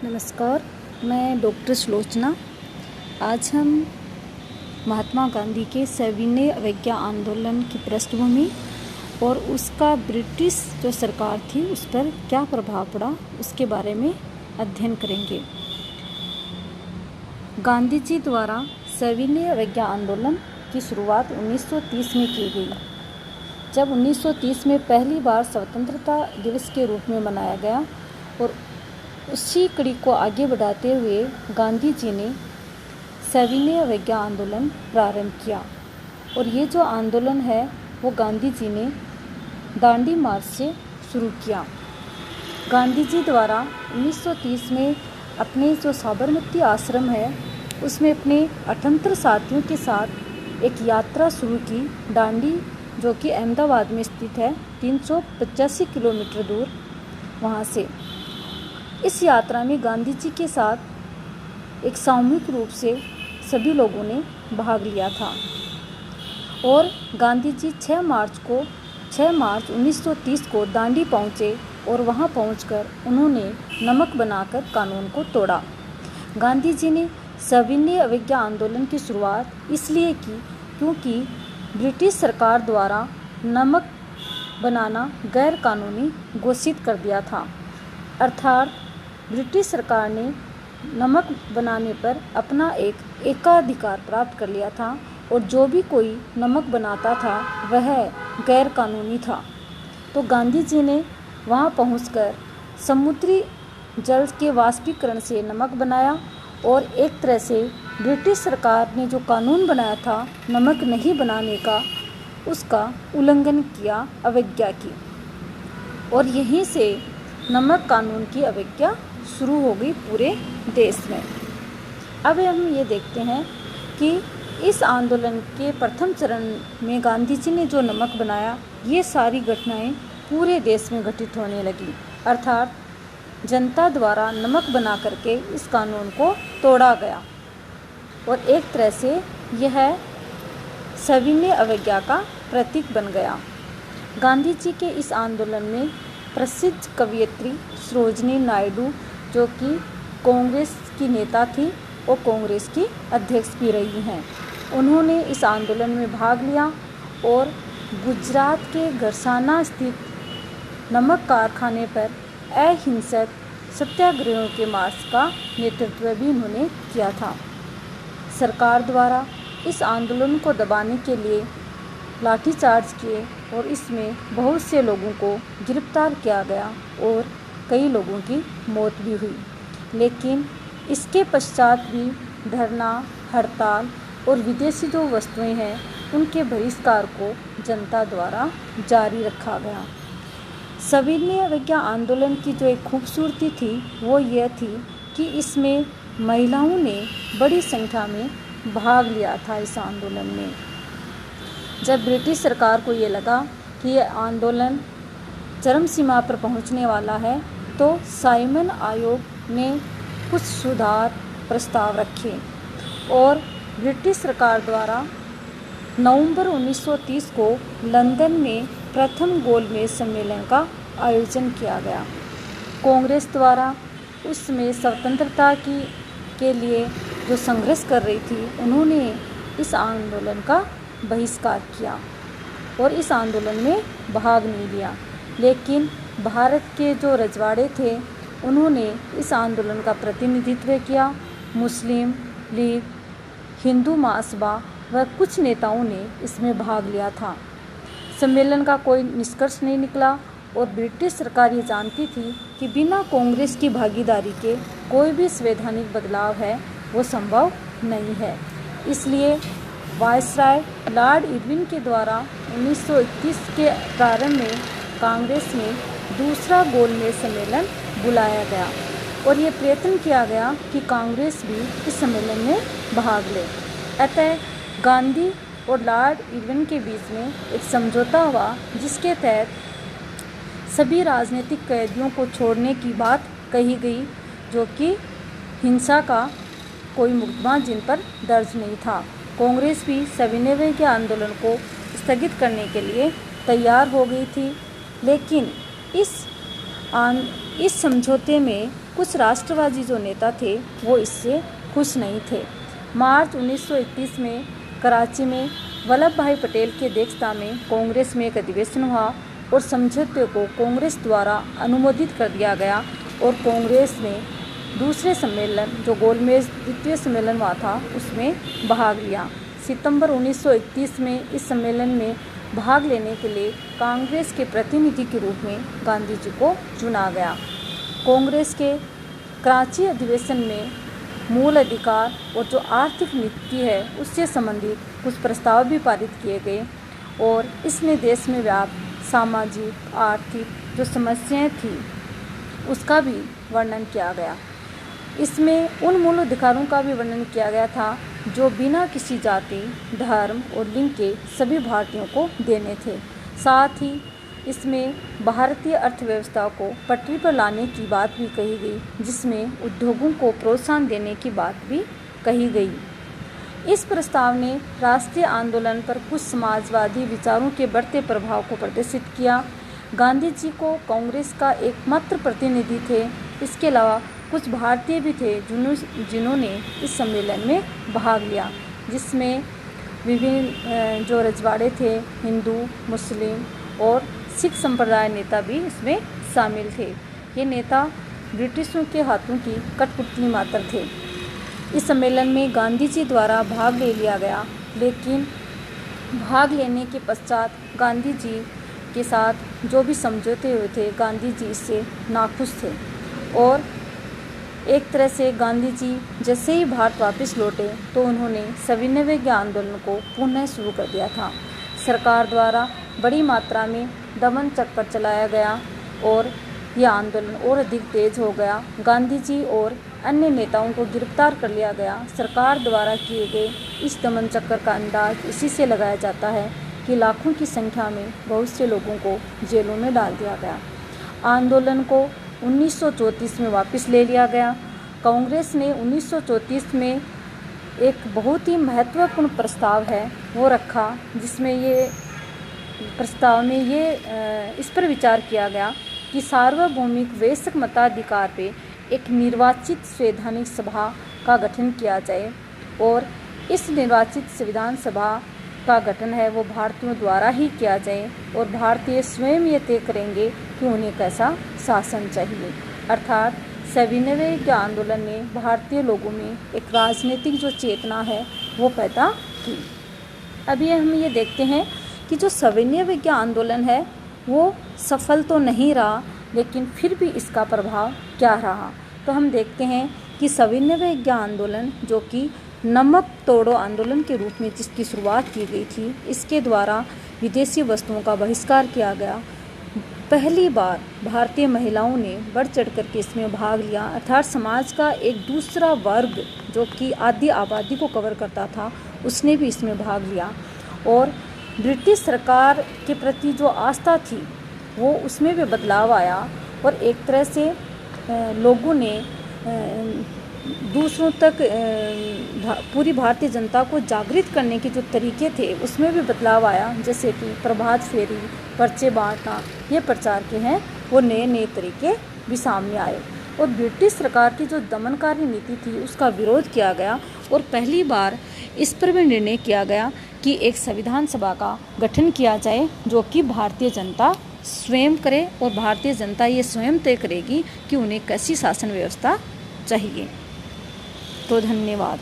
नमस्कार, मैं डॉक्टर सुलोचना। आज हम महात्मा गांधी के सविनय अवज्ञा आंदोलन की पृष्ठभूमि और उसका ब्रिटिश जो सरकार थी उस पर क्या प्रभाव पड़ा उसके बारे में अध्ययन करेंगे। गांधी जी द्वारा सविनय अवज्ञा आंदोलन की शुरुआत 1930 में की गई। जब 1930 में पहली बार स्वतंत्रता दिवस के रूप में मनाया गया और उसी कड़ी को आगे बढ़ाते हुए गांधी जी ने सविनय अवज्ञा आंदोलन प्रारंभ किया। और ये जो आंदोलन है वो गांधी जी ने दांडी मार्च से शुरू किया। गांधी जी द्वारा 1930 में अपने जो साबरमती आश्रम है उसमें अपने 78 साथियों के साथ एक यात्रा शुरू की, दांडी जो कि अहमदाबाद में स्थित है, 385 किलोमीटर दूर वहाँ से। इस यात्रा में गांधी जी के साथ एक सामूहिक रूप से सभी लोगों ने भाग लिया था और गांधी जी 6 मार्च 1930 को दांडी पहुँचे और वहाँ पहुँचकर उन्होंने नमक बनाकर कानून को तोड़ा। गांधी जी ने सविनय अवज्ञा आंदोलन की शुरुआत इसलिए की क्योंकि ब्रिटिश सरकार द्वारा नमक बनाना गैर कानूनी घोषित कर दिया था। अर्थात ब्रिटिश सरकार ने नमक बनाने पर अपना एक एकाधिकार प्राप्त कर लिया था और जो भी कोई नमक बनाता था वह गैर कानूनी था। तो गांधी जी ने वहां पहुंचकर समुद्री जल के वाष्पीकरण से नमक बनाया और एक तरह से ब्रिटिश सरकार ने जो कानून बनाया था नमक नहीं बनाने का, उसका उल्लंघन किया, अवज्ञा की, और यहीं से नमक कानून की अवज्ञा शुरू हो गई पूरे देश में। अब हम ये देखते हैं कि इस आंदोलन के प्रथम चरण में गांधी जी ने जो नमक बनाया, ये सारी घटनाएं पूरे देश में घटित होने लगी। अर्थात जनता द्वारा नमक बना करके इस कानून को तोड़ा गया और एक तरह से यह सविनय अवज्ञा का प्रतीक बन गया। गांधी जी के इस आंदोलन में प्रसिद्ध कवयित्री सरोजिनी नायडू जो कि कांग्रेस की नेता थी और कांग्रेस की अध्यक्ष भी रही हैं, उन्होंने इस आंदोलन में भाग लिया और गुजरात के गरसाना स्थित नमक कारखाने पर अहिंसक सत्याग्रहों के मार्च का नेतृत्व भी उन्होंने किया था। सरकार द्वारा इस आंदोलन को दबाने के लिए लाठीचार्ज किए और इसमें बहुत से लोगों को गिरफ्तार किया गया और कई लोगों की मौत भी हुई। लेकिन इसके पश्चात भी धरना, हड़ताल और विदेशी जो वस्तुएं हैं उनके बहिष्कार को जनता द्वारा जारी रखा गया। सविनय अवज्ञा आंदोलन की जो एक खूबसूरती थी वो ये थी कि इसमें महिलाओं ने बड़ी संख्या में भाग लिया था। इस आंदोलन में जब ब्रिटिश सरकार को ये लगा कि यह आंदोलन चरम सीमा पर पहुंचने वाला है तो साइमन आयोग ने कुछ सुधार प्रस्ताव रखे और ब्रिटिश सरकार द्वारा नवंबर 1930 को लंदन में प्रथम गोलमेज सम्मेलन का आयोजन किया गया। कांग्रेस द्वारा उसमें स्वतंत्रता के लिए जो संघर्ष कर रही थी उन्होंने इस आंदोलन का बहिष्कार किया और इस आंदोलन में भाग नहीं लिया। लेकिन भारत के जो रजवाड़े थे उन्होंने इस आंदोलन का प्रतिनिधित्व किया। मुस्लिम लीग, हिंदू महासभा व कुछ नेताओं ने इसमें भाग लिया था। सम्मेलन का कोई निष्कर्ष नहीं निकला और ब्रिटिश सरकार ये जानती थी कि बिना कांग्रेस की भागीदारी के कोई भी संवैधानिक बदलाव है वो संभव नहीं है। इसलिए वायसराय लॉर्ड इरविन के द्वारा 1931 के प्रारंभ में कांग्रेस में दूसरा गोलमेज सम्मेलन बुलाया गया और ये प्रयत्न किया गया कि कांग्रेस भी इस सम्मेलन में भाग ले। अतः गांधी और लॉर्ड इरविन के बीच में एक समझौता हुआ जिसके तहत सभी राजनीतिक कैदियों को छोड़ने की बात कही गई, जो कि हिंसा का कोई मुकदमा जिन पर दर्ज नहीं था। कांग्रेस भी सविनय अवज्ञा आंदोलन को स्थगित करने के लिए तैयार हो गई थी, लेकिन इस इस समझौते में कुछ राष्ट्रवादी जो नेता थे वो इससे खुश नहीं थे। मार्च 1931 में कराची में वल्लभ भाई पटेल की अध्यक्षता में कांग्रेस में एक अधिवेशन हुआ और समझौते को कांग्रेस द्वारा अनुमोदित कर दिया गया और कांग्रेस ने दूसरे सम्मेलन जो गोलमेज द्वितीय सम्मेलन हुआ था उसमें भाग लिया। सितंबर 1931 में इस सम्मेलन में भाग लेने के लिए कांग्रेस के प्रतिनिधि के रूप में गांधी जी को चुना गया। कांग्रेस के कराची अधिवेशन में मूल अधिकार और जो आर्थिक नीति है उससे संबंधित कुछ प्रस्ताव भी पारित किए गए और इसमें देश में व्याप्त सामाजिक आर्थिक जो समस्याएं थी उसका भी वर्णन किया गया। इसमें उन मूल अधिकारों का भी वर्णन किया गया था जो बिना किसी जाति, धर्म और लिंग के सभी भारतीयों को देने थे। साथ ही इसमें भारतीय अर्थव्यवस्था को पटरी पर लाने की बात भी कही गई, जिसमें उद्योगों को प्रोत्साहन देने की बात भी कही गई। इस प्रस्ताव ने राष्ट्रीय आंदोलन पर कुछ समाजवादी विचारों के बढ़ते प्रभाव को प्रदर्शित किया। गांधी जी को कांग्रेस का एकमात्र प्रतिनिधि थे। इसके अलावा कुछ भारतीय भी थे जिन्होंने इस सम्मेलन में भाग लिया, जिसमें विभिन्न जो रजवाड़े थे, हिंदू, मुस्लिम और सिख संप्रदाय नेता भी इसमें शामिल थे। ये नेता ब्रिटिशों के हाथों की कठपुतली मात्र थे। इस सम्मेलन में गांधी जी द्वारा भाग ले लिया गया, लेकिन भाग लेने के पश्चात गांधी जी के साथ जो भी समझौते हुए थे गांधी जी इससे नाखुश थे और एक तरह से गांधी जी जैसे ही भारत वापस लौटे तो उन्होंने सविनय अवज्ञा आंदोलन को पुनः शुरू कर दिया था। सरकार द्वारा बड़ी मात्रा में दमन चक्कर चलाया गया और यह आंदोलन और अधिक तेज हो गया। गांधी जी और अन्य नेताओं को गिरफ्तार कर लिया गया। सरकार द्वारा किए गए इस दमन चक्कर का अंदाज इसी से लगाया जाता है कि लाखों की संख्या में बहुत से लोगों को जेलों में डाल दिया गया। आंदोलन को 1934 में वापस ले लिया गया। कांग्रेस ने 1934 में एक बहुत ही महत्वपूर्ण प्रस्ताव है वो रखा, जिसमें ये प्रस्ताव में ये इस पर विचार किया गया कि सार्वभौमिक वयस्क मताधिकार पे एक निर्वाचित संवैधानिक सभा का गठन किया जाए और इस निर्वाचित संविधान सभा का गठन है वो भारतीयों द्वारा ही किया जाए और भारतीय स्वयं ये तय करेंगे कि उन्हें कैसा शासन चाहिए। अर्थात सविनय अवज्ञा आंदोलन ने भारतीय लोगों में एक राजनीतिक जो चेतना है वो पैदा की। अभी हम ये देखते हैं कि जो सविनय अवज्ञा आंदोलन है वो सफल तो नहीं रहा, लेकिन फिर भी इसका प्रभाव क्या रहा। तो हम देखते हैं कि सविनय अवज्ञा आंदोलन जो कि नमक तोड़ो आंदोलन के रूप में जिसकी शुरुआत की गई थी, इसके द्वारा विदेशी वस्तुओं का बहिष्कार किया गया। पहली बार भारतीय महिलाओं ने बढ़ चढ़ करके इसमें भाग लिया, अर्थात समाज का एक दूसरा वर्ग जो कि आधी आबादी को कवर करता था उसने भी इसमें भाग लिया और ब्रिटिश सरकार के प्रति जो आस्था थी वो उसमें भी बदलाव आया और एक तरह से लोगों ने दूसरों तक पूरी भारतीय जनता को जागृत करने के जो तरीके थे उसमें भी बदलाव आया, जैसे कि प्रभात फेरी, पर्चे बांटना, ये प्रचार के हैं वो नए नए तरीके भी सामने आए और ब्रिटिश सरकार की जो दमनकारी नीति थी उसका विरोध किया गया और पहली बार इस पर भी निर्णय किया गया कि एक संविधान सभा का गठन किया जाए जो कि भारतीय जनता स्वयं करे और भारतीय जनता ये स्वयं तय करेगी कि उन्हें कैसी शासन व्यवस्था चाहिए। तो धन्यवाद।